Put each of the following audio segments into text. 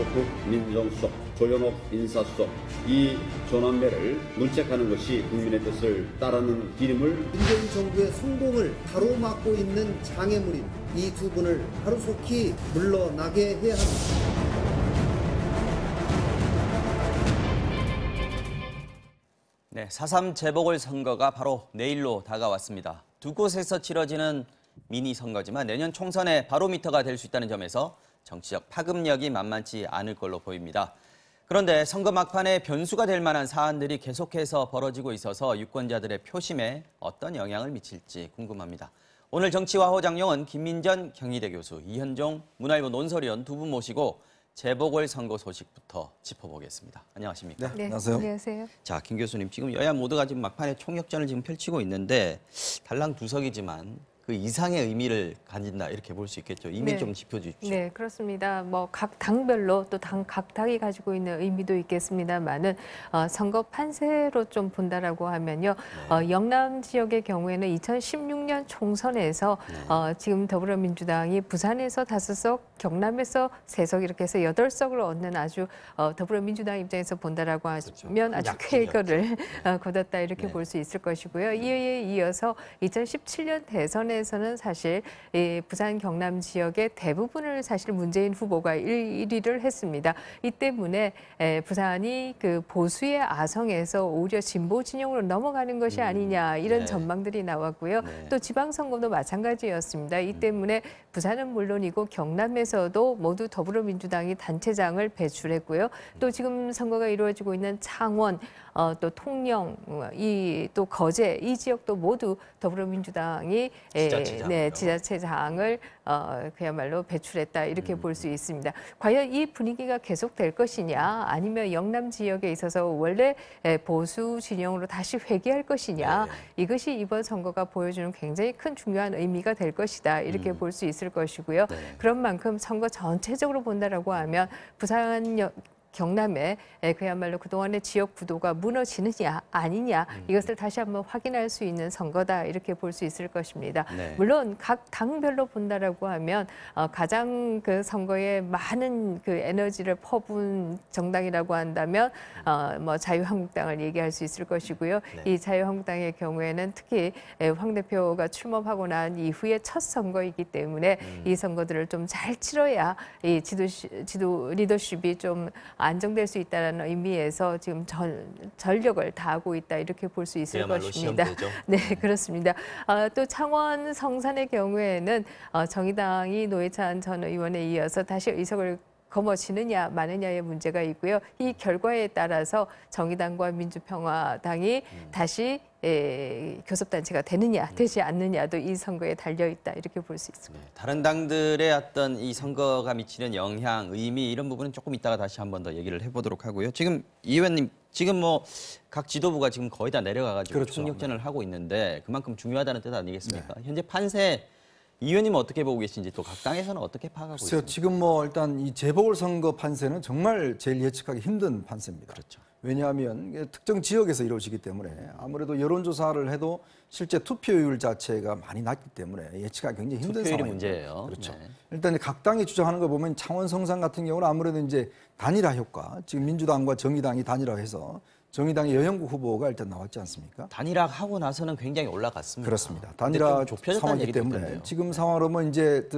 국민정수석, 조현옥 인사수석 이 조남매를 문책하는 것이 국민의 뜻을 따르는 길임을 문재인 정부의 성공을 가로막고 있는 장애물인 이 두 분을 하루속히 물러나게 해야 합니다. 네, 4.3 재보궐선거가 바로 내일로 다가왔습니다. 두 곳에서 치러지는 미니 선거지만 내년 총선의 바로미터가 될 수 있다는 점에서 정치적 파급력이 만만치 않을 걸로 보입니다. 그런데 선거 막판에 변수가 될 만한 사안들이 계속해서 벌어지고 있어서 유권자들의 표심에 어떤 영향을 미칠지 궁금합니다. 오늘 정치와 호장용은 김민전 경희대 교수, 이현종 문화일보 논설위원 두 분 모시고 재보궐선거 소식부터 짚어보겠습니다. 안녕하십니까? 네, 안녕하세요. 안녕하세요. 자, 김 교수님, 지금 여야 모두가 지금 막판에 총력전을 지금 펼치고 있는데 달랑 두 석이지만 그 이상의 의미를 가진다 이렇게 볼 수 있겠죠. 의미 좀 짚어주십시오. 네, 그렇습니다. 뭐 각 당별로 또 각 당이 가지고 있는 의미도 있겠습니다만은 선거 판세로 좀 본다라고 하면요, 영남 지역의 경우에는 2016년 총선에서 지금 더불어민주당이 부산에서 5석, 경남에서 3석 이렇게 해서 8석을 얻는 아주 더불어민주당 입장에서 본다라고 하면 아주 쾌거를 거뒀다 이렇게 볼 수 있을 것이고요. 이에 이어서 2017년 대선에서는 사실 이 부산 경남 지역의 대부분을 사실 문재인 후보가 1위를 했습니다. 이 때문에 부산이 그 보수의 아성에서 오히려 진보 진영으로 넘어가는 것이 아니냐 이런 전망들이 나왔고요. 또 지방선거도 마찬가지였습니다. 이 때문에 부산은 물론이고 경남에서도 모두 더불어민주당이 단체장을 배출했고요. 또 지금 선거가 이루어지고 있는 창원, 또 통영, 또 거제 이 지역도 모두 더불어민주당이 지자체장을 그야말로 배출했다 이렇게 볼 수 있습니다. 과연 이 분위기가 계속될 것이냐 아니면 영남 지역에 있어서 원래 보수 진영으로 다시 회귀할 것이냐 이것이 이번 선거가 보여주는 굉장히 큰 중요한 의미가 될 것이다 이렇게 볼 수 있을 것이고요. 그런 만큼 선거 전체적으로 본다라고 하면 부산 경남에 그야말로 그동안의 지역 구도가 무너지느냐 아니냐 이것을 다시 한번 확인할 수 있는 선거다 이렇게 볼 수 있을 것입니다. 물론 각 당별로 본다라고 하면 가장 그 선거에 많은 그 에너지를 퍼부은 정당이라고 한다면 뭐 자유한국당을 얘기할 수 있을 것이고요. 이 자유한국당의 경우에는 특히 황 대표가 출범하고 난 이후의 첫 선거이기 때문에 이 선거들을 좀 잘 치러야 이 지도 리더십이 좀 안정될 수 있다는 의미에서 지금 전력을 다하고 있다 이렇게 볼 수 있을 것입니다. 네, 그렇습니다. 또 창원 성산의 경우에는 정의당이 노회찬 전 의원에 이어서 다시 의석을 거머쥐느냐 마느냐의 문제가 있고요. 이 결과에 따라서 정의당과 민주평화당이 다시 교섭단체가 되느냐 되지 않느냐도 이 선거에 달려있다 이렇게 볼 수 있습니다. 다른 당들의 어떤 이 선거가 미치는 영향, 의미 이런 부분은 조금 이따가 다시 한 번 더 얘기를 해보도록 하고요. 지금 이 의원님 지금 뭐 각 지도부가 지금 거의 다 내려가가지고 총력전을 하고 있는데 그만큼 중요하다는 뜻 아니겠습니까? 현재 판세 이 의원님은 어떻게 보고 계신지 또 각 당에서는 어떻게 파악하고 있습니까? 지금 뭐 일단 이 재보궐선거 판세는 정말 제일 예측하기 힘든 판세입니다. 그렇죠. 왜냐하면 특정 지역에서 이루어지기 때문에 아무래도 여론조사를 해도 실제 투표율 자체가 많이 낮기 때문에 예측하기 굉장히 힘든 상황입니다. 문제예요. 그렇죠. 일단 각 당이 주장하는 거 보면 창원 성산 같은 경우는 아무래도 이제 단일화 효과, 지금 민주당과 정의당이 단일화해서 정의당의 여영구 후보가 일단 나왔지 않습니까? 단일화하고 나서는 굉장히 올라갔습니다. 그렇습니다. 단일화 상황이기 때문에 있던데요. 지금 상황으로 보면 이제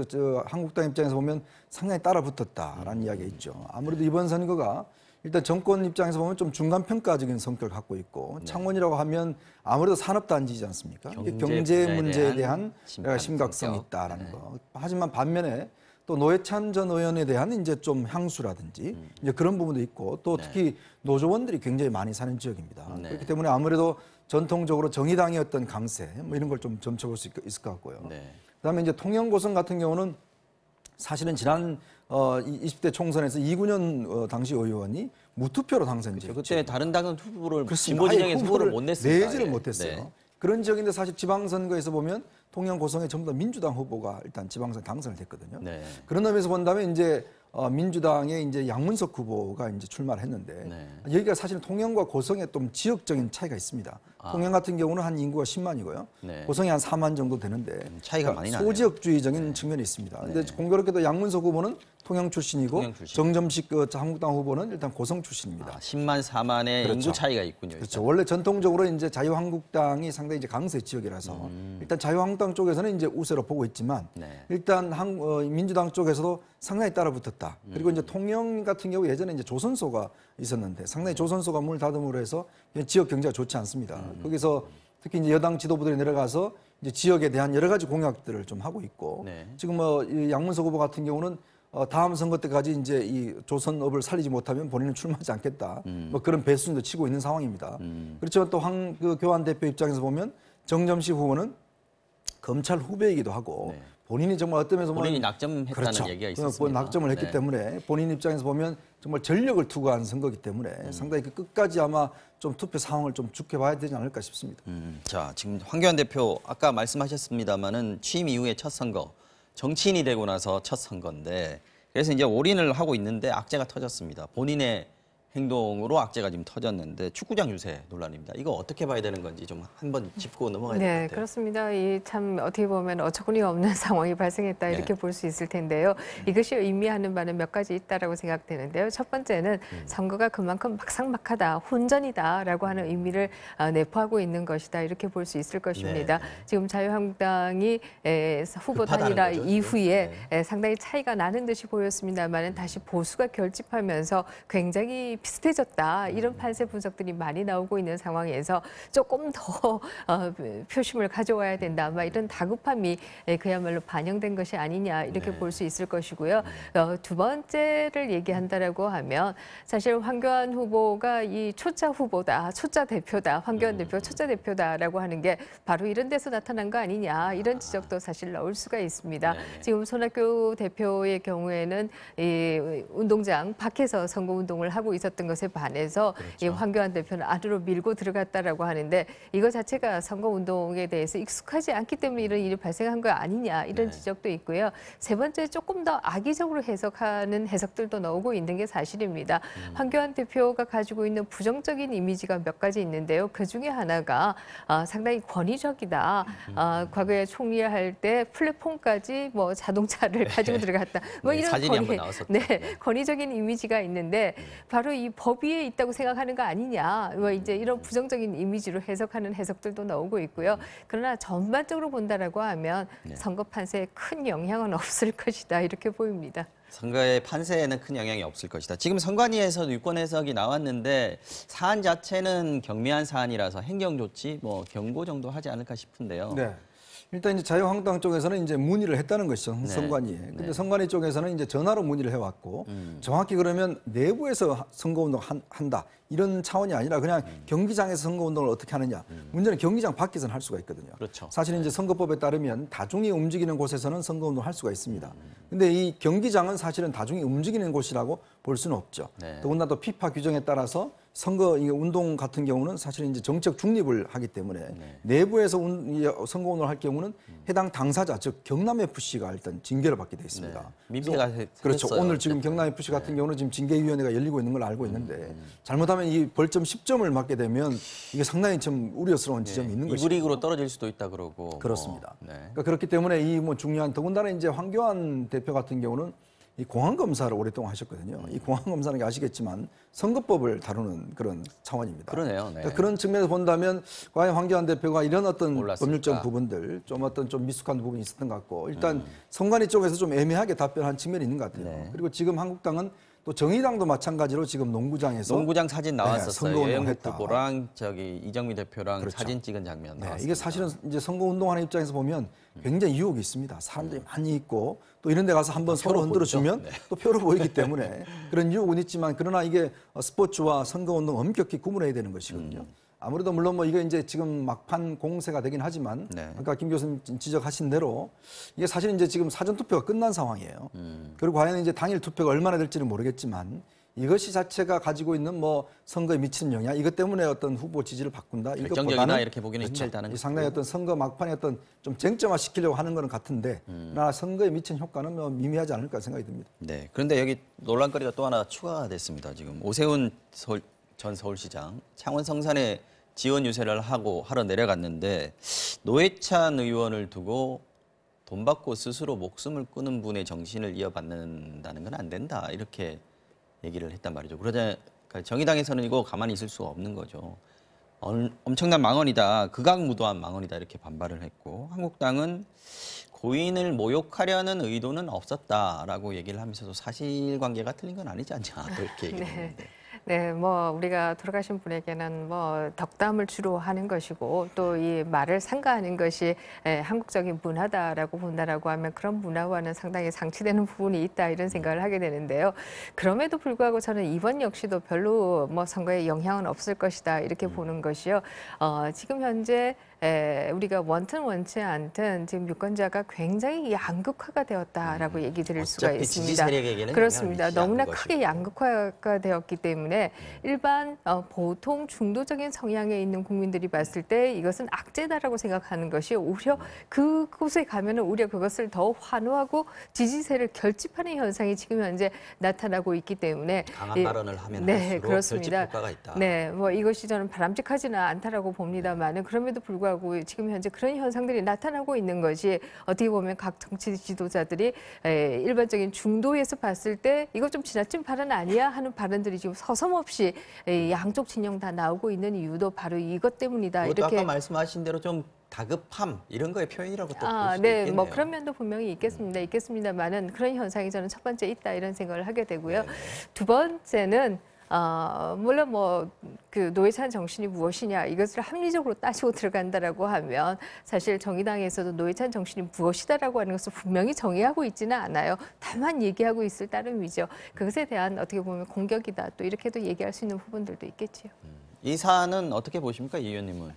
한국당 입장에서 보면 상당히 따라붙었다라는 이야기가 있죠. 아무래도 이번 선거가 일단 정권 입장에서 보면 좀 중간평가적인 성격을 갖고 있고 창원이라고 하면 아무래도 산업단지지 않습니까? 경제 문제에 대한 심각성이 있다라는 거. 하지만 반면에 또 노회찬 전 의원에 대한 이제 좀 향수라든지 이제 그런 부분도 있고 또 특히 노조원들이 굉장히 많이 사는 지역입니다. 그렇기 때문에 아무래도 전통적으로 정의당의 어떤 강세 뭐 이런 걸 좀 점쳐볼 수 있을 것 같고요. 그다음에 이제 통영 고성 같은 경우는 사실은 지난 20대 총선에서 이군현 당시 의원이 무투표로 당선됐죠. 그때 다른 당은 후보를 진보 진보진영에서 후보를 못 냈습니다. 내지를 못했어요. 그런 지역인데 사실 지방선거에서 보면 통영 고성에 전부 다 민주당 후보가 일단 지방선 당선을 됐거든요. 그런 의미에서 본다면 이제 민주당의 이제 양문석 후보가 이제 출마를 했는데 여기가 사실 통영과 고성에 좀 지역적인 차이가 있습니다. 통영 같은 경우는 한 인구가 10만이고요. 고성이 한 4만 정도 되는데 차이가 많이 나네요. 소지역주의적인 측면이 있습니다. 근데 공교롭게도 양문석 후보는 통영 출신이고 통영 출신. 정점식 한국당 후보는 일단 고성 출신입니다. 10만 4만의 그렇죠. 인구 차이가 있군요. 그렇죠. 원래 전통적으로 이제 자유한국당이 상당히 이제 강세 지역이라서 일단 자유한국당 쪽에서는 이제 우세로 보고 있지만 네. 일단 민주당 쪽에서도 상당히 따라붙었다. 그리고 이제 통영 같은 경우 예전에 이제 조선소가 있었는데 상당히 조선소가 문을 닫음으로 해서 지역 경제가 좋지 않습니다. 거기서 특히 이제 여당 지도부들이 내려가서 이제 지역에 대한 여러 가지 공약들을 좀 하고 있고 네. 지금 이 양문석 후보 같은 경우는 다음 선거 때까지 이제 이 조선업을 살리지 못하면 본인은 출마하지 않겠다. 뭐 그런 배수진도 치고 있는 상황입니다. 그렇지만 또 교안 대표 입장에서 보면 정점식 후보는 검찰 후배이기도 하고 네. 본인이 정말 어떤 면에서 보면 본인이 낙점했다는 그렇죠. 얘기가 있었습니다. 낙점을 했기 네. 때문에 본인 입장에서 보면 정말 전력을 투구한 선거이기 때문에 상당히 그 끝까지 아마 좀 투표 상황을 좀 지켜봐야 되지 않을까 싶습니다. 자, 지금 황교안 대표 아까 말씀하셨습니다마는 취임 이후에 첫 선거, 정치인이 되고 나서 첫 선거인데 그래서 이제 올인을 하고 있는데 악재가 터졌습니다. 본인의 행동으로 악재가 지금 터졌는데 축구장 유세 논란입니다. 이거 어떻게 봐야 되는 건지 좀 한번 짚고 넘어가야 될 것 네, 같아요. 그렇습니다. 이 참 어떻게 보면 어처구니 없는 상황이 발생했다 이렇게 네. 볼 수 있을 텐데요. 이것이 의미하는 바는 몇 가지 있다라고 생각되는데요. 첫 번째는 선거가 그만큼 막상막하다, 혼전이다라고 하는 의미를 내포하고 있는 것이다 이렇게 볼 수 있을 것입니다. 네. 지금 자유한국당이 후보 급하다는 단일화 거죠, 이후에 상당히 차이가 나는 듯이 보였습니다만 다시 보수가 결집하면서 굉장히 비슷해졌다 이런 판세 분석들이 많이 나오고 있는 상황에서 조금 더 표심을 가져와야 된다 아마 이런 다급함이 그야말로 반영된 것이 아니냐 이렇게 네. 볼 수 있을 것이고요. 두 번째를 얘기한다라고 하면 사실 황교안 후보가 이 초짜 후보다, 초짜 대표다, 황교안 대표 초짜 대표다라고 하는 게 바로 이런 데서 나타난 거 아니냐 이런 지적도 사실 나올 수가 있습니다. 네. 지금 손학규 대표의 경우에는 이 운동장 밖에서 선거 운동을 하고 있었던 것에 반해서 이 황교안 대표는 안으로 밀고 들어갔다라고 하는데 이거 자체가 선거 운동에 대해서 익숙하지 않기 때문에 이런 일이 발생한 거 아니냐 이런 지적도 있고요. 세 번째 조금 더 악의적으로 해석하는 해석들도 나오고 있는 게 사실입니다. 황교안 대표가 가지고 있는 부정적인 이미지가 몇 가지 있는데요. 그 중에 하나가 상당히 권위적이다. 과거에 총리할 때 플랫폼까지 뭐 자동차를 가지고 들어갔다. 뭐 네, 이런 사진이 한번 나왔었죠. 네, 네. 권위적인 이미지가 있는데 바로 이 법 위에 있다고 생각하는 거 아니냐. 뭐 이제 이런 부정적인 이미지로 해석하는 해석들도 나오고 있고요. 그러나 전반적으로 본다라고 하면 선거 판세에 큰 영향은 없을 것이다. 이렇게 보입니다. 선거의 판세에는 큰 영향이 없을 것이다. 지금 선관위에서 유권 해석이 나왔는데 사안 자체는 경미한 사안이라서 행정조치, 뭐 경고 정도 하지 않을까 싶은데요. 네. 일단 이제 자유한국당 쪽에서는 이제 문의를 했다는 것이죠. 선관위에. 근데 선관위 쪽에서는 이제 전화로 문의를 해왔고 정확히 그러면 내부에서 선거운동 한다 이런 차원이 아니라 그냥 경기장에서 선거운동을 어떻게 하느냐. 문제는 경기장 밖에서는 할 수가 있거든요. 그렇죠. 사실 이제 선거법에 따르면 다중이 움직이는 곳에서는 선거운동을 할 수가 있습니다. 근데 이 경기장은 사실은 다중이 움직이는 곳이라고 볼 수는 없죠. 네. 더군다나 또 피파 규정에 따라서 선거 운동 같은 경우는 사실 이제 정책 중립을 하기 때문에 내부에서 선거운동을 할 경우는 해당 당사자 즉 경남 FC가 일단 징계를 받게 돼 있습니다. 네. 민폐가 그렇죠. 생겼어요, 오늘 지금 어쨌든. 경남 FC 같은 경우는 지금 징계위원회가 열리고 있는 걸 알고 있는데 잘못하면 이 벌점 10점을 맞게 되면 이게 상당히 좀 우려스러운 지점이 있는 것이죠. 이브릭으로 떨어질 수도 있다 그러고. 그렇습니다. 네. 그러니까 그렇기 때문에 이 뭐 중요한 더군다나 이제 황교안 대표 같은 경우는 이 공안 검사를 오랫동안 하셨거든요. 이 공안 검사는 아시겠지만 선거법을 다루는 그런 차원입니다. 그러네요. 네. 그러니까 그런 측면에서 본다면 과연 황교안 대표가 이런 어떤 몰랐을까? 법률적 부분들 좀 어떤 좀 미숙한 부분이 있었던 것 같고 일단 선관위 쪽에서 좀 애매하게 답변한 측면이 있는 것 같아요. 네. 그리고 지금 한국당은 또 정의당도 마찬가지로 지금 농구장에서 농구장 사진 나왔었어요. 선거운동을 여영국 했다. 후보랑 저기 이정미 대표랑 그렇죠. 사진 찍은 장면 네, 나왔습니다. 이게 사실은 이제 선거 운동하는 입장에서 보면 굉장히 유혹이 있습니다. 사람들이 많이 있고 또 이런 데 가서 한번 서로 표로 흔들어 보이죠? 주면 네. 또 표로 보이기 때문에 그런 유혹은 있지만 그러나 이게 스포츠와 선거 운동 엄격히 구분해야 되는 것이거든요. 아무래도 물론 뭐 이게 이제 지금 막판 공세가 되긴 하지만 네. 아까 김 교수님 지적하신 대로 이게 사실 이제 지금 사전 투표가 끝난 상황이에요. 그리고 과연 이제 당일 투표가 얼마나 될지는 모르겠지만 이것이 자체가 가지고 있는 뭐 선거에 미치는 영향 이것 때문에 어떤 후보 지지를 바꾼다 결정적이다 이렇게 보기는 그렇죠. 힘들다는 이 상당히 어떤 선거 막판에 어떤 좀 쟁점화 시키려고 하는 거는 같은데 나 선거에 미친 효과는 뭐 미미하지 않을까 생각이 듭니다. 네. 그런데 여기 논란거리가 또 하나 추가가 됐습니다. 지금 오세훈 전 서울시장 창원 성산에 지원 유세를 하러 내려갔는데 노회찬 의원을 두고 돈 받고 스스로 목숨을 끊은 분의 정신을 이어받는다는 건 안 된다. 이렇게 얘기를 했단 말이죠. 그러자 정의당에서는 이거 가만히 있을 수가 없는 거죠. 엄청난 망언이다. 극악무도한 망언이다. 이렇게 반발을 했고 한국당은 고인을 모욕하려는 의도는 없었다라고 얘기를 하면서도 사실관계가 틀린 건 아니지 않냐. 이렇게 얘기를 했는데. 네, 뭐 우리가 돌아가신 분에게는 뭐 덕담을 주로 하는 것이고 또 이 말을 삼가하는 것이 한국적인 문화다라고 본다라고 하면 그런 문화와는 상당히 상치되는 부분이 있다 이런 생각을 하게 되는데요. 그럼에도 불구하고 저는 이번 역시도 별로 뭐 선거에 영향은 없을 것이다 이렇게 보는 것이요. 지금 현재 우리가 원튼 원치 않든 지금 유권자가 굉장히 양극화가 되었다라고 얘기 드릴 수가 어차피 지지 있습니다. 세력에게는 그렇습니다. 영향을 미치지 너무나 않는 크게 것이고. 양극화가 되었기 때문에 일반 보통 중도적인 성향에 있는 국민들이 봤을 때 이것은 악재다라고 생각하는 것이 오히려 그곳에 가면은 오히려 그것을 더 환호하고 지지세를 결집하는 현상이 지금 현재 나타나고 있기 때문에 강한 발언을 하면 네, 할수록 그렇습니다. 결집 효과가 있다. 네, 뭐 이것이 저는 바람직하지는 않다라고 봅니다만은 그럼에도 불구하고 지금 현재 그런 현상들이 나타나고 있는 것이 어떻게 보면 각 정치 지도자들이 일반적인 중도에서 봤을 때 이거 좀 지나친 발언 아니야 하는 발언들이 지금 서슴없이 양쪽 진영 다 나오고 있는 이유도 바로 이것 때문이다. 그것도 이렇게 아까 말씀하신 대로 좀 다급함 이런 거의 표현이라고 또 볼 수도 네, 있겠네요. 뭐 그런 면도 분명히 있겠습니다만은 그런 현상이 저는 첫 번째 있다 이런 생각을 하게 되고요. 네네. 두 번째는 물론 뭐 그 노회찬 정신이 무엇이냐 이것을 합리적으로 따지고 들어간다라고 하면 사실 정의당에서도 노회찬 정신이 무엇이다라고 하는 것을 분명히 정의하고 있지는 않아요. 다만 얘기하고 있을 따름이죠. 그것에 대한 어떻게 보면 공격이다 또 이렇게도 얘기할 수 있는 부분들도 있겠지요. 이 사안은 어떻게 보십니까, 이 의원님은?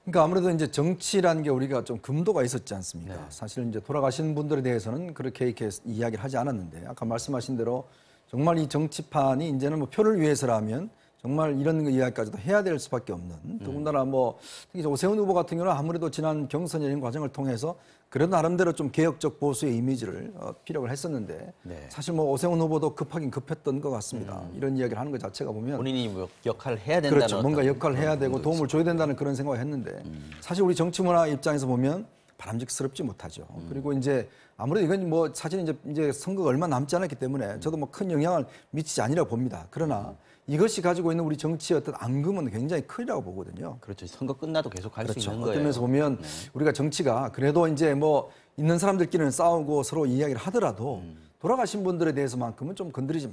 그러니까 아무래도 이제 정치라는 게 우리가 좀 금도가 있었지 않습니까? 네. 사실 이제 돌아가신 분들에 대해서는 그렇게 이렇게 이야기를 하지 않았는데 아까 말씀하신 대로 정말 이 정치판이 이제는 뭐 표를 위해서라면 정말 이런 이야기까지도 해야 될 수밖에 없는 더군다나 뭐 특히 오세훈 후보 같은 경우는 아무래도 지난 경선 연임 과정을 통해서 그래도 나름대로 좀 개혁적 보수의 이미지를 피력을 했었는데 네. 사실 뭐 오세훈 후보도 급하긴 급했던 것 같습니다. 이런 이야기를 하는 것 자체가 보면 본인이 뭐 역할을 해야 된다는 그렇죠. 뭔가 어떤 역할을 해야 그런 되고 부분도 도움을 줘야 된다는 그런 생각을 했는데 사실 우리 정치 문화 입장에서 보면 바람직스럽지 못하죠. 그리고 이제 아무래도 이건 뭐 사실 이제 선거가 얼마 남지 않았기 때문에 저도 뭐 큰 영향을 미치지 않으리라고 봅니다. 그러나 이것이 가지고 있는 우리 정치의 어떤 앙금은 굉장히 크리라고 보거든요. 그렇죠. 선거 끝나도 계속 할 수 그렇죠. 있는 어떤 거예요. 면에서 보면 우리가 정치가 그래도 이제 뭐 있는 사람들끼리는 싸우고 서로 이야기를 하더라도 돌아가신 분들에 대해서만큼은 좀 건드리지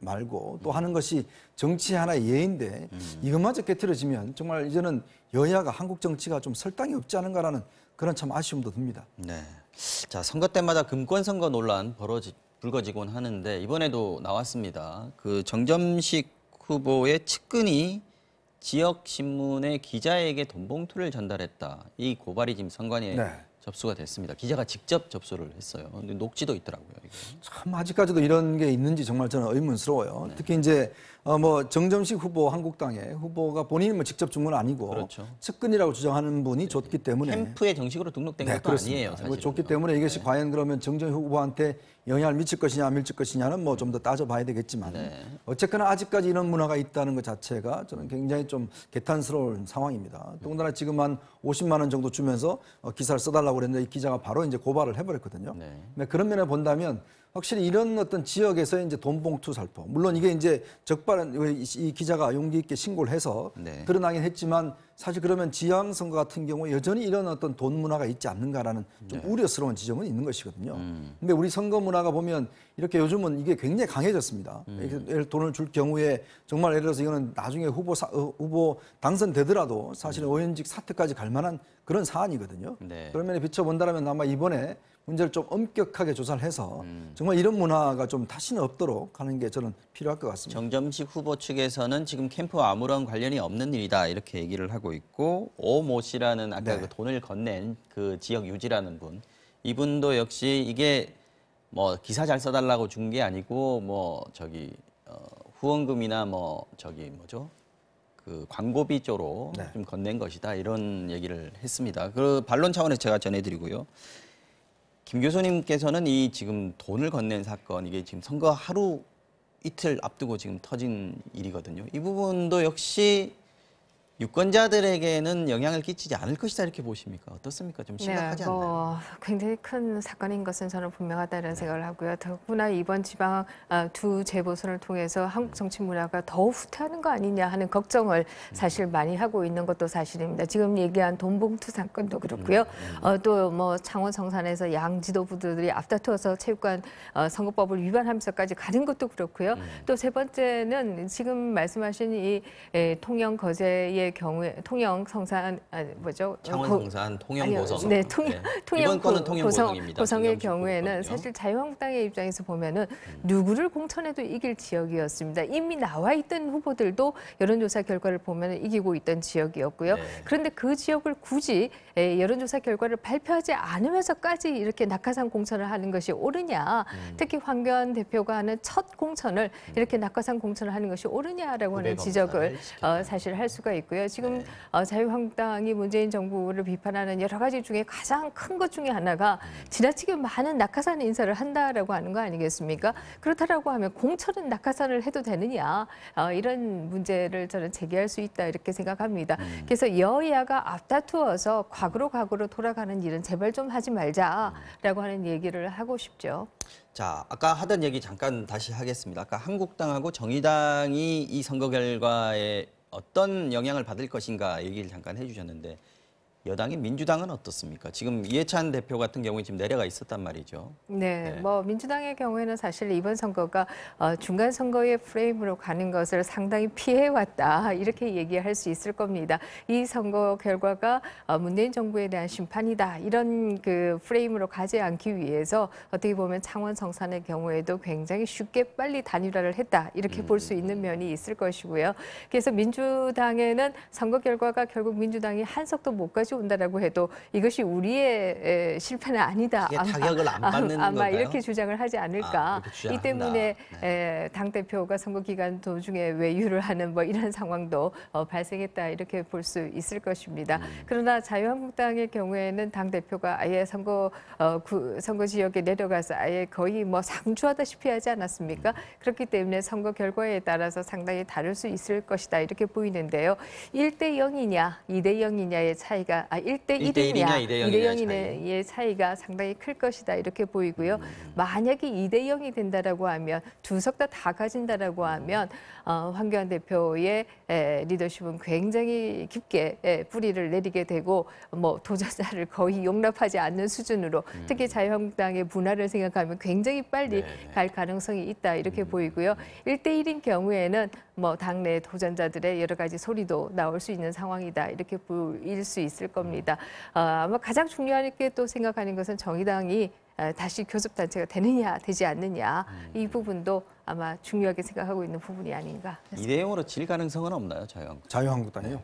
말고 또 하는 것이 정치 하나의 예인데 이것마저 깨트려지면 정말 이제는 여야가 한국 정치가 좀 설당이 없지 않은가라는 그런 참 아쉬움도 듭니다. 네. 자, 선거 때마다 금권 선거 논란 불거지곤 하는데 이번에도 나왔습니다. 그 정점식 후보의 측근이 지역 신문의 기자에게 돈 봉투를 전달했다. 이 고발이 지금 선관위에 네. 접수가 됐습니다. 기자가 직접 접수를 했어요. 근데 녹취도 있더라고요. 이거. 참 아직까지도 이런 게 있는지 정말 저는 의문스러워요. 특히 이제 뭐 정점식 후보 한국당의 후보가 본인이 뭐 직접 준 건 아니고 그렇죠. 측근이라고 주장하는 분이 줬기 때문에 캠프에 정식으로 등록된 것도 그렇습니다. 아니에요. 사실. 뭐 줬기 때문에 이것이 과연 그러면 정점식 후보한테 영향을 미칠 것이냐 안 미칠 것이냐는 뭐 좀 더 따져봐야 되겠지만 어쨌거나 아직까지 이런 문화가 있다는 것 자체가 저는 굉장히 좀 개탄스러운 상황입니다. 더군다나 지금 한 50만 원 정도 주면서 기사를 써달라고 그랬는데 이 기자가 바로 이제 고발을 해버렸거든요. 네. 근데 그런 면에 본다면 확실히 이런 어떤 지역에서 이제 돈봉투 살포 물론 이게 이제 적발은 이 기자가 용기 있게 신고를 해서 네. 드러나긴 드러나긴 했지만 사실 그러면 지방선거 같은 경우에 여전히 이런 어떤 돈 문화가 있지 않는가라는 좀 우려스러운 지점은 있는 것이거든요. 근데 우리 선거 문화가 보면 이렇게 요즘은 이게 굉장히 강해졌습니다. 이렇게 돈을 줄 경우에 정말 예를 들어서 이거는 나중에 후보 당선되더라도 사실은 의원직 사퇴까지 갈 만한 그런 사안이거든요. 네. 그런 면에 비춰본다면 아마 이번에 문제를 좀 엄격하게 조사를 해서 정말 이런 문화가 좀 다시는 없도록 하는 게 저는 필요할 것 같습니다. 정점식 후보 측에서는 지금 캠프와 아무런 관련이 없는 일이다 이렇게 얘기를 하고 있고 오모 씨라는 아까 네. 그 돈을 건넨 그 지역 유지라는 분 이분도 역시 이게 뭐 기사 잘 써달라고 준 게 아니고 뭐 저기 후원금이나 뭐 저기 뭐죠 그 광고비 쪽으로 네. 좀 건넨 것이다 이런 얘기를 했습니다. 그 반론 차원에서 제가 전해드리고요. 김 교수님께서는 이 지금 돈을 건넨 사건 이게 지금 선거 하루 이틀 앞두고 지금 터진 일이거든요. 이 부분도 역시 유권자들에게는 영향을 끼치지 않을 것이다 이렇게 보십니까? 어떻습니까? 좀 심각하지 네, 않나요? 굉장히 큰 사건인 것은 저는 분명하다는 생각을 하고요. 더구나 이번 지방 두 재보선을 통해서 한국 정치 문화가 더욱 후퇴하는 거 아니냐 하는 걱정을 사실 많이 하고 있는 것도 사실입니다. 지금 얘기한 돈봉투 사건도 그렇고요. 또 뭐 창원 성산에서 양 지도부들이 앞다투어서 체육관 선거법을 위반하면서까지 가는 것도 그렇고요. 또 세 번째는 지금 말씀하신 이 통영 거제의 경우에 통영 성산 창원 성산 통영 고성. 네, 네. 통영 이번 건은 통영 고성입니다. 고성의 통영 경우에는 집구거든요. 사실 자유한국당의 입장에서 보면은 누구를 공천해도 이길 지역이었습니다. 이미 나와 있던 후보들도 여론조사 결과를 보면 이기고 있던 지역이었고요. 네. 그런데 그 지역을 굳이 여론조사 결과를 발표하지 않으면서까지 이렇게 낙하산 공천을 하는 것이 옳으냐? 특히 황교안 대표가 하는 첫 공천을 이렇게 낙하산 공천을 하는 것이 옳으냐라고 하는 후배 지적을 검사를 사실 할 수가 있고요. 지금 네. 자유한국당이 문재인 정부를 비판하는 여러 가지 중에 가장 큰 것 중에 하나가 지나치게 많은 낙하산 인사를 한다라고 하는 거 아니겠습니까? 그렇다라고 하면 공천은 낙하산을 해도 되느냐 이런 문제를 저는 제기할 수 있다 이렇게 생각합니다. 그래서 여야가 앞다투어서 과거로 돌아가는 일은 제발 좀 하지 말자라고 하는 얘기를 하고 싶죠. 자, 아까 하던 얘기 잠깐 다시 하겠습니다. 아까 한국당하고 정의당이 이 선거 결과에 어떤 영향을 받을 것인가 얘기를 잠깐 해주셨는데 여당인 민주당은 어떻습니까? 지금 이해찬 대표 같은 경우에 지금 내려가 있었단 말이죠. 네, 네. 뭐 민주당의 경우에는 사실 이번 선거가 중간 선거의 프레임으로 가는 것을 상당히 피해왔다 이렇게 얘기할 수 있을 겁니다. 이 선거 결과가 문재인 정부에 대한 심판이다 이런 그 프레임으로 가지 않기 위해서 어떻게 보면 창원 성산의 경우에도 굉장히 쉽게 빨리 단일화를 했다 이렇게 볼 수 있는 면이 있을 것이고요. 그래서 민주당에는 선거 결과가 결국 민주당이 한 석도 못 가져온다라고 해도 이것이 우리의 실패는 아니다. 이게 타격을 안 받는 아마 건가요? 이렇게 주장을 하지 않을까. 이렇게 주장한다. 이 때문에 당 대표가 선거 기간 도중에 외유를 하는 뭐 이런 상황도 발생했다 이렇게 볼 수 있을 것입니다. 그러나 자유한국당의 경우에는 당 대표가 아예 선거 지역에 내려가서 아예 거의 뭐 상주하다시피 하지 않았습니까? 그렇기 때문에 선거 결과에 따라서 상당히 다를 수 있을 것이다 이렇게 보이는데요. 1대 0이냐, 2대 0이냐의 차이가 1대 1이냐, 2대 0이냐의 차이가 상당히 클 것이다 이렇게 보이고요. 만약에 2대 0이 된다라고 하면 두 석 다 가진다라고 하면 황교안 대표의 리더십은 굉장히 깊게 뿌리를 내리게 되고 뭐 도전자를 거의 용납하지 않는 수준으로 특히 자유한국당의 문화를 생각하면 굉장히 빨리 갈 가능성이 있다 이렇게 보이고요. 1대 1인 경우에는 뭐 당내 도전자들의 여러 가지 소리도 나올 수 있는 상황이다 이렇게 보일 수 있을 겁니다. 아마 가장 중요하게 또 생각하는 것은 정의당이 다시 교섭단체가 되느냐 되지 않느냐 이 부분도 아마 중요하게 생각하고 있는 부분이 아닌가. 이 내용으로 질 가능성은 없나요, 자유한국당? 자유한국당이요.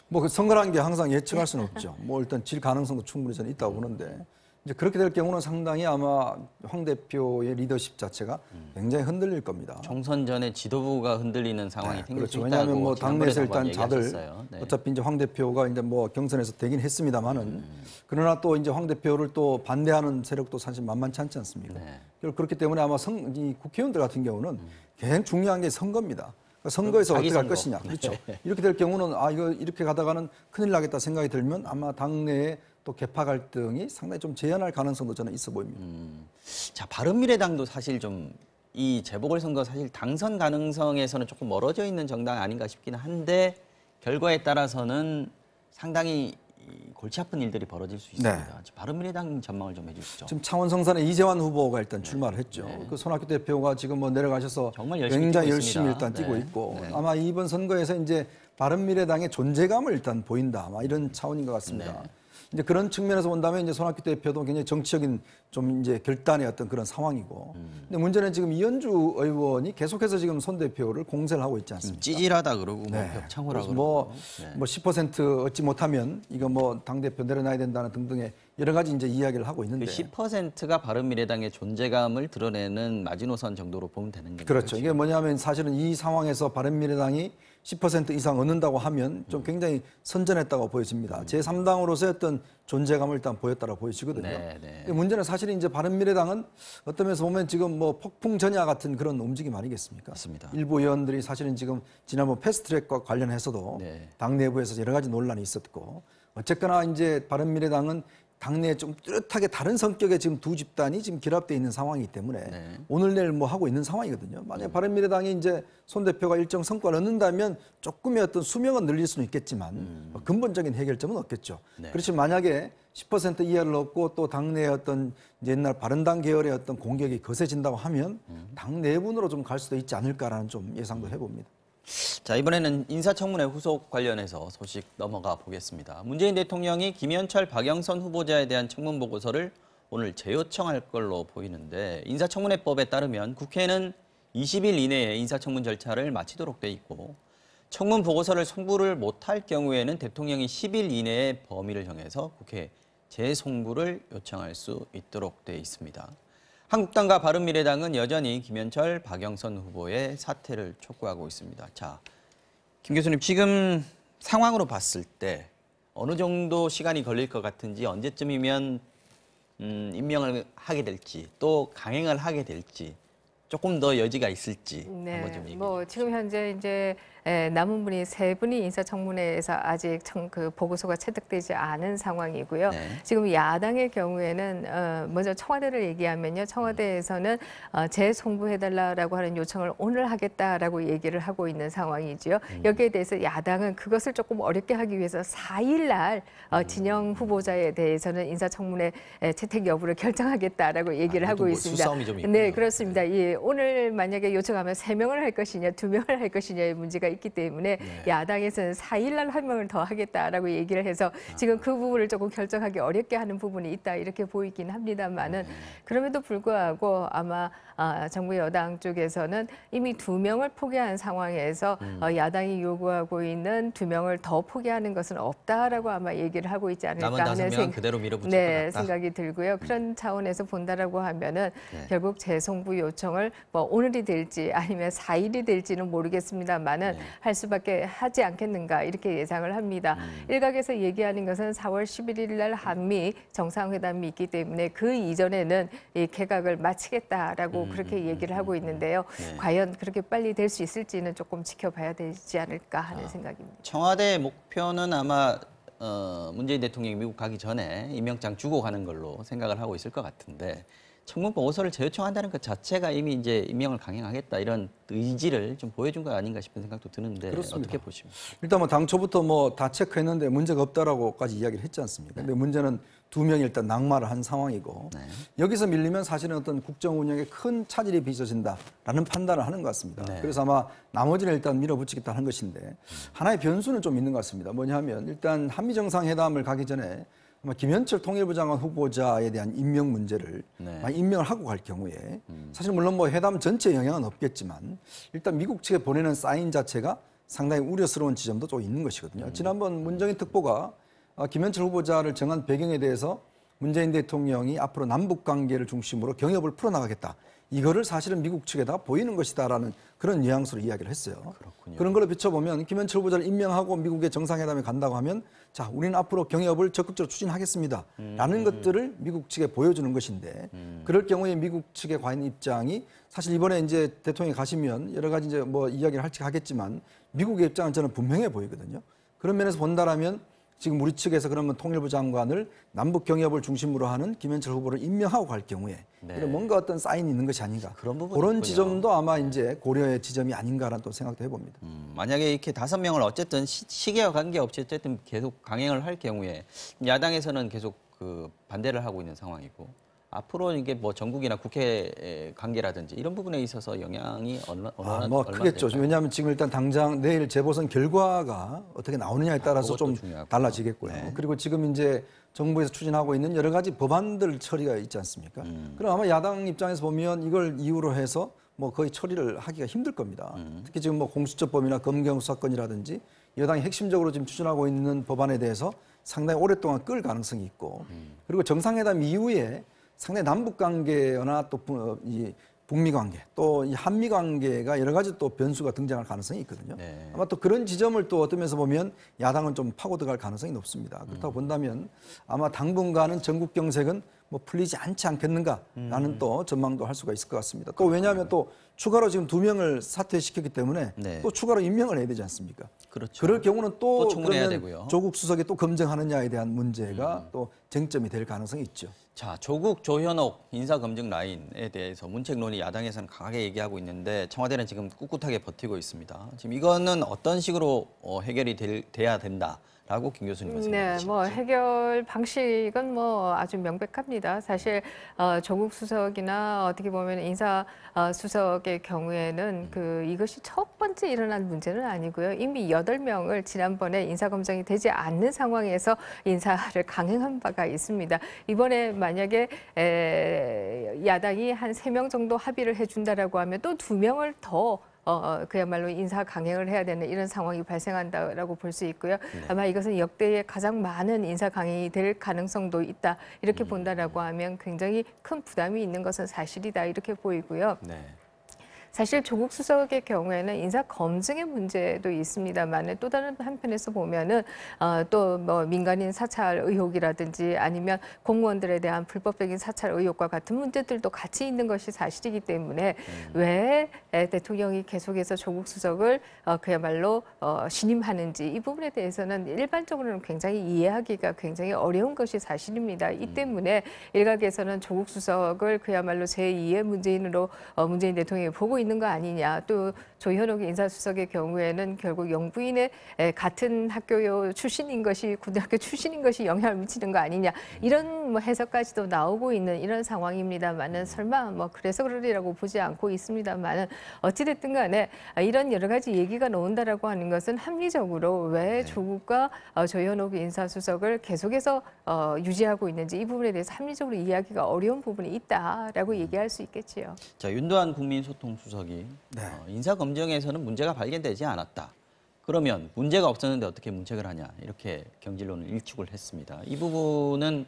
뭐 그 선거라는 게 항상 예측할 수는 없죠. 뭐 일단 질 가능성도 충분히 저는 있다고 보는데 이제 그렇게 될 경우는 상당히 아마 황 대표의 리더십 자체가 굉장히 흔들릴 겁니다. 총선 전에 지도부가 흔들리는 상황이 생길 수 그렇죠. 있다고 왜냐하면 뭐 당내에서 지난번에도 일단 한번 다들 얘기하셨어요. 네. 어차피 이제 황 대표가 이제 뭐 경선에서 되긴 했습니다만은 그러나 또 이제 황 대표를 또 반대하는 세력도 사실 만만치 않지 않습니까? 네. 그렇기 때문에 아마 이 국회의원들 같은 경우는 굉장히 중요한 게 선거입니다. 그러니까 선거에서 자기 어떻게 할 선거. 것이냐. 그렇죠. 이렇게 될 경우는 이거 이렇게 가다가는 큰일 나겠다 생각이 들면 아마 당내에 또 개파 갈등이 상당히 좀 재현할 가능성도 저는 있어 보입니다. 자, 바른미래당도 사실 좀 이 재보궐선거 사실 당선 가능성에서는 조금 멀어져 있는 정당 아닌가 싶기는 한데 결과에 따라서는 상당히 골치 아픈 일들이 벌어질 수 있습니다. 바른미래당 전망을 좀 해주시죠. 지금 창원 성산에 이재환 후보가 일단 출마를 했죠. 그 손학규 대표가 지금 뭐 내려가셔서 정말 열심히 굉장히 뛰고 열심히 있습니다. 일단 뛰고 네. 있고 네. 아마 이번 선거에서 이제 바른미래당의 존재감을 일단 보인다. 아마 이런 차원인 것 같습니다. 네. 이제 그런 측면에서 본다면 이제 손학규 대표도 굉장히 정치적인 좀 이제 결단의 어떤 그런 상황이고. 근데 문제는 지금 이현주 의원이 계속해서 지금 손 대표를 공세를 하고 있지 않습니까? 찌질하다 그러고 뭐 네. 벽창호라 그래서 그러고. 뭐 10% 얻지 못하면 이거 뭐 당 대표 내려놔야 된다는 등등의 여러 가지 이제 이야기를 하고 있는데. 그 10%가 바른미래당의 존재감을 드러내는 마지노선 정도로 보면 되는 거죠. 그렇죠. 이게 뭐냐면 사실은 이 상황에서 바른미래당이 10% 이상 얻는다고 하면 좀 굉장히 선전했다고 보여집니다. 제3당으로서의 어떤 존재감을 일단 보였다고 보여지거든요. 근데 문제는 사실 이제 바른미래당은 어떤 면에서 보면 지금 뭐 폭풍전야 같은 그런 움직임 아니겠습니까? 맞습니다. 일부 의원들이 사실은 지금 지난번 패스트트랙과 관련해서도 당 내부에서 여러 가지 논란이 있었고 어쨌거나 이제 바른미래당은 당내에 좀 뚜렷하게 다른 성격의 지금 두 집단이 지금 결합되어 있는 상황이기 때문에 오늘 내일 뭐 하고 있는 상황이거든요. 만약 바른미래당이 이제 손 대표가 일정 성과를 얻는다면 조금의 어떤 수명은 늘릴 수는 있겠지만 근본적인 해결점은 없겠죠. 그렇지만 만약에 10% 이하를 얻고 또 당내의 어떤 이제 옛날 바른당 계열의 어떤 공격이 거세진다고 하면 당 내분으로 좀 갈 수도 있지 않을까라는 좀 예상도 해봅니다. 자, 이번에는 인사청문회 후속 관련해서 소식 넘어가 보겠습니다. 문재인 대통령이 김현철, 박영선 후보자에 대한 청문 보고서를 오늘 재요청할 걸로 보이는데 인사청문회법에 따르면 국회는 20일 이내에 인사청문 절차를 마치도록 돼 있고 청문 보고서를 송부를 못할 경우에는 대통령이 10일 이내에 범위를 정해서 국회에 재송부를 요청할 수 있도록 돼 있습니다. 한국당과 바른미래당은 여전히 김현철, 박영선 후보의 사퇴를 촉구하고 있습니다. 자, 김 교수님, 지금 상황으로 봤을 때 어느 정도 시간이 걸릴 것 같은지, 언제쯤이면 임명을 하게 될지, 또 강행을 하게 될지, 조금 더 여지가 있을지 한번 좀 얘기해 주시죠. 지금 현재 이제 남은 분이 3분이 인사청문회에서 아직 그 보고서가 채택되지 않은 상황이고요. 지금 야당의 경우에는 먼저 청와대를 얘기하면요. 청와대에서는 재송부해달라고 하는 요청을 오늘 하겠다라고 얘기를 하고 있는 상황이지요. 여기에 대해서 야당은 그것을 조금 어렵게 하기 위해서 4일 날 진영 후보자에 대해서는 인사청문회 채택 여부를 결정하겠다라고 얘기를 하고 뭐 있습니다. 수싸움이 좀 있군요. 네, 그렇습니다. 오늘 만약에 요청하면 3명을 할 것이냐, 2명을 할 것이냐의 문제가 있기 때문에 야당에서는 4일 날 1명을 더 하겠다라고 얘기를 해서 지금 그 부분을 조금 결정하기 어렵게 하는 부분이 있다 이렇게 보이긴 합니다만은 그럼에도 불구하고 아마 정부 여당 쪽에서는 이미 2명을 포기한 상황에서 야당이 요구하고 있는 2명을 더 포기하는 것은 없다라고 아마 얘기를 하고 있지 않을까 남은 하는 그대로 밀어붙일 것 같다. 생각이 들고요. 그런 차원에서 본다라고 하면은 결국 재송부 요청을 뭐 오늘이 될지 아니면 4일이 될지는 모르겠습니다만은 할 수밖에 하지 않겠는가 이렇게 예상을 합니다. 일각에서 얘기하는 것은 4월 11일 날 한미 정상회담이 있기 때문에 그 이전에는 이 개각을 마치겠다라고 그렇게 얘기를 하고 있는데요. 과연 그렇게 빨리 될 수 있을지는 조금 지켜봐야 되지 않을까 하는 생각입니다. 청와대 목표는 아마 문재인 대통령이 미국 가기 전에 임명장 주고 가는 걸로 생각을 하고 있을 것 같은데 청문 보고서를 재요청한다는 것 자체가 이미 이제 임명을 강행하겠다 이런 의지를 좀 보여준 거 아닌가 싶은 생각도 드는데 그렇습니다. 어떻게 보십니까? 일단 뭐 당초부터 뭐 다 체크했는데 문제가 없다라고까지 이야기를 했지 않습니까? 근데 문제는 2명이 일단 낙마를 한 상황이고 여기서 밀리면 사실은 어떤 국정 운영에 큰 차질이 빚어진다라는 판단을 하는 것 같습니다. 그래서 아마 나머지는 일단 밀어붙이겠다는 것인데 하나의 변수는 좀 있는 것 같습니다. 뭐냐하면 일단 한미 정상회담을 가기 전에 아마 김현철 통일부 장관 후보자에 대한 임명 문제를 임명을 하고 갈 경우에 사실 물론 뭐 회담 전체에 영향은 없겠지만 일단 미국 측에 보내는 사인 자체가 상당히 우려스러운 지점도 좀 있는 것이거든요. 지난번 문정인 특보가 김현철 후보자를 정한 배경에 대해서 문재인 대통령이 앞으로 남북 관계를 중심으로 경협을 풀어나가겠다. 이거를 사실은 미국 측에다 보이는 것이다라는 그런 뉘앙스로 이야기를 했어요. 그렇군요. 그런 걸로 비춰보면 김현철 후보자를 임명하고 미국의 정상회담에 간다고 하면 자, 우리는 앞으로 경협을 적극적으로 추진하겠습니다. 라는 것들을 미국 측에 보여주는 것인데 그럴 경우에 미국 측의 과연 입장이 사실 이번에 이제 대통령이 가시면 여러 가지 이제 뭐 이야기를 하겠지만 미국의 입장은 저는 분명해 보이거든요. 그런 면에서 본다라면 지금 우리 측에서 그러면 통일부 장관을 남북 경협을 중심으로 하는 김현철 후보를 임명하고 갈 경우에 뭔가 어떤 사인이 있는 것이 아닌가. 그런 지점도 아마 이제 고려의 지점이 아닌가라는 또 생각도 해봅니다. 만약에 이렇게 5명을 어쨌든 시기와 관계없이 어쨌든 계속 강행을 할 경우에 야당에서는 계속 그 반대를 하고 있는 상황이고 앞으로 이게 뭐 전국이나 국회 관계라든지 이런 부분에 있어서 영향이 얼마나 뭐 크겠죠. 될까요? 왜냐하면 지금 일단 당장 내일 재보선 결과가 어떻게 나오느냐에 따라서 좀 중요하고. 달라지겠고요. 그리고 지금 이제 정부에서 추진하고 있는 여러 가지 법안들 처리가 있지 않습니까? 그럼 아마 야당 입장에서 보면 이걸 이유로 해서 뭐 거의 처리를 하기가 힘들 겁니다. 특히 지금 뭐 공수처법이나 검경수사권이라든지 여당이 핵심적으로 지금 추진하고 있는 법안에 대해서 상당히 오랫동안 끌 가능성이 있고 그리고 정상회담 이후에 상당히 남북 관계나 또 이 북미 관계 또 이 한미 관계가 여러 가지 또 변수가 등장할 가능성이 있거든요. 네. 아마 또 그런 지점을 또 어떤 면에서 보면 야당은 좀 파고들어갈 가능성이 높습니다. 그렇다고 본다면 아마 당분간은 전국 경색은 뭐 풀리지 않지 않겠는가라는 또 전망도 할 수가 있을 것 같습니다. 또 왜냐하면 또 추가로 지금 2명을 사퇴시켰기 때문에 네. 또 추가로 임명을 해야 되지 않습니까? 그렇죠. 그럴 경우는 또 청문해야 그러면 되고요. 조국 수석이 또 검증하느냐에 대한 문제가 또 쟁점이 될 가능성이 있죠. 자, 조국, 조현옥 인사검증 라인에 대해서 문책론이 야당에서는 강하게 얘기하고 있는데 청와대는 지금 꿋꿋하게 버티고 있습니다. 지금 이거는 어떤 식으로 해결이 돼야 된다라고 김 교수님은 생각하십니까? 네, 뭐 해결 방식은 뭐 아주 명백합니다. 사실 조국 수석이나 어떻게 보면 인사 수석의 경우에는 이것이 첫 번째 일어난 문제는 아니고요. 이미 8명을 지난번에 인사검증이 되지 않는 상황에서 인사를 강행한 바가 있습니다. 이번에 만약에 야당이 한 3명 정도 합의를 해준다라고 하면 또 2명을 더 그야말로 인사 강행을 해야 되는 이런 상황이 발생한다라고 볼 수 있고요. 아마 이것은 역대의 가장 많은 인사 강행이 될 가능성도 있다. 이렇게 본다라고 하면 굉장히 큰 부담이 있는 것은 사실이다. 이렇게 보이고요. 네. 사실 조국 수석의 경우에는 인사 검증의 문제도 있습니다만 또 다른 한편에서 보면은 또 뭐 민간인 사찰 의혹이라든지 아니면 공무원들에 대한 불법적인 사찰 의혹과 같은 문제들도 같이 있는 것이 사실이기 때문에 왜 대통령이 계속해서 조국 수석을 그야말로 신임하는지 이 부분에 대해서는 일반적으로는 굉장히 이해하기가 굉장히 어려운 것이 사실입니다. 이 때문에 일각에서는 조국 수석을 그야말로 제2의 문재인으로 문재인 대통령이 보고 있는 거 아니냐. 또 조현옥 인사수석의 경우에는 결국 영부인의 같은 학교 출신인 것이 고등학교 출신인 것이 영향을 미치는 거 아니냐. 이런 뭐 해석까지도 나오고 있는 이런 상황입니다만은 설마 뭐 그래서 그러리라고 보지 않고 있습니다만은 어찌 됐든 간에 이런 여러 가지 얘기가 나온다라고 하는 것은 합리적으로 왜 조국과 조현옥 인사수석을 계속해서 유지하고 있는지 이 부분에 대해서 합리적으로 이해하기가 어려운 부분이 있다라고 얘기할 수 있겠지요. 자, 윤도한 국민소통수석이 네. 인사검증에서는 문제가 발견되지 않았다. 그러면 문제가 없었는데 어떻게 문책을 하냐 이렇게 경질론을 일축을 했습니다. 이 부분은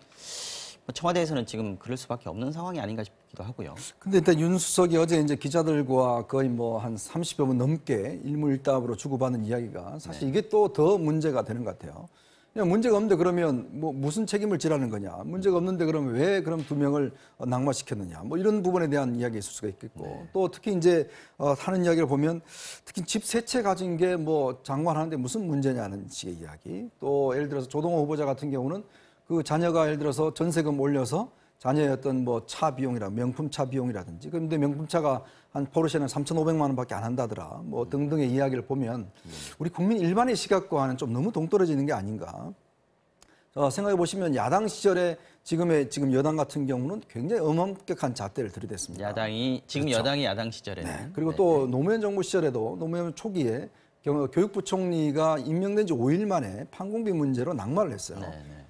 청와대에서는 지금 그럴 수밖에 없는 상황이 아닌가 싶기도 하고요. 근데 일단 윤 수석이 어제 이제 기자들과 거의 뭐 한 30여 분 넘게 일무일답으로 주고받는 이야기가 사실 이게 또 더 문제가 되는 것 같아요. 그냥 문제가 없는데 그러면 뭐 무슨 책임을 지라는 거냐. 문제가 없는데 그러면 왜 그럼 2명을 낙마시켰느냐. 뭐 이런 부분에 대한 이야기가 있을 수가 있겠고. 또 특히 이제 하는 이야기를 보면 특히 집 세 채 가진 게 뭐 장관하는데 무슨 문제냐는 식의 이야기. 또 예를 들어서 조동호 후보자 같은 경우는 그 자녀가 예를 들어서 전세금 올려서 자녀의 어떤 뭐 차 비용이라 명품 차 비용이라든지 그런데 명품 차가 한 포르쉐는 3,500만 원밖에 안 한다더라 뭐 등등의 이야기를 보면 우리 국민 일반의 시각과는 좀 너무 동떨어지는 게 아닌가 생각해 보시면 야당 시절에 지금 여당 같은 경우는 굉장히 엄격한 잣대를 들이댔습니다. 야당이 지금 그렇죠. 여당이 야당 시절에는 네. 그리고 또 노무현 정부 시절에도 노무현 초기에 교육부 총리가 임명된 지 5일 만에 판공비 문제로 낙마를 했어요.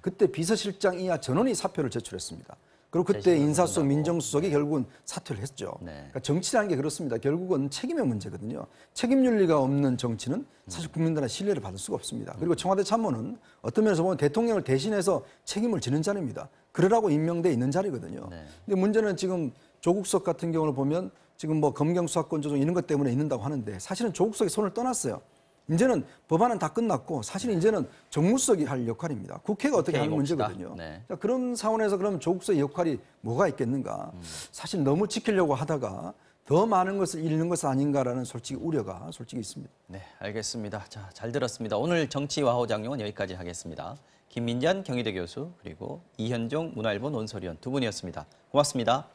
그때 비서실장 이하 전원이 사표를 제출했습니다. 그리고 그때 인사수석, 민정수석이 결국은 사퇴를 했죠. 그러니까 정치라는 게 그렇습니다. 결국은 책임의 문제거든요. 책임윤리가 없는 정치는 사실 국민들의 신뢰를 받을 수가 없습니다. 그리고 청와대 참모는 어떤 면에서 보면 대통령을 대신해서 책임을 지는 자리입니다. 그러라고 임명돼 있는 자리거든요. 근데 문제는 지금 조국 수석 같은 경우를 보면 지금 뭐 검경 수사권 조정 이런 것 때문에 있는다고 하는데 사실은 조국 수석이 손을 떠났어요. 이제는 법안은 다 끝났고 사실 이제는 정무수석이 할 역할입니다. 국회가 어떻게 하는 문제거든요. 자, 그런 차원에서 그럼 조국 수석의 역할이 뭐가 있겠는가. 사실 너무 지키려고 하다가 더 많은 것을 잃는 것은 아닌가라는 솔직히 우려가 솔직히 있습니다. 네, 알겠습니다. 자, 잘 들었습니다. 오늘 정치와호 장룡은 여기까지 하겠습니다. 김민전 경희대 교수 그리고 이현종 문화일보 논설위원 두 분이었습니다. 고맙습니다.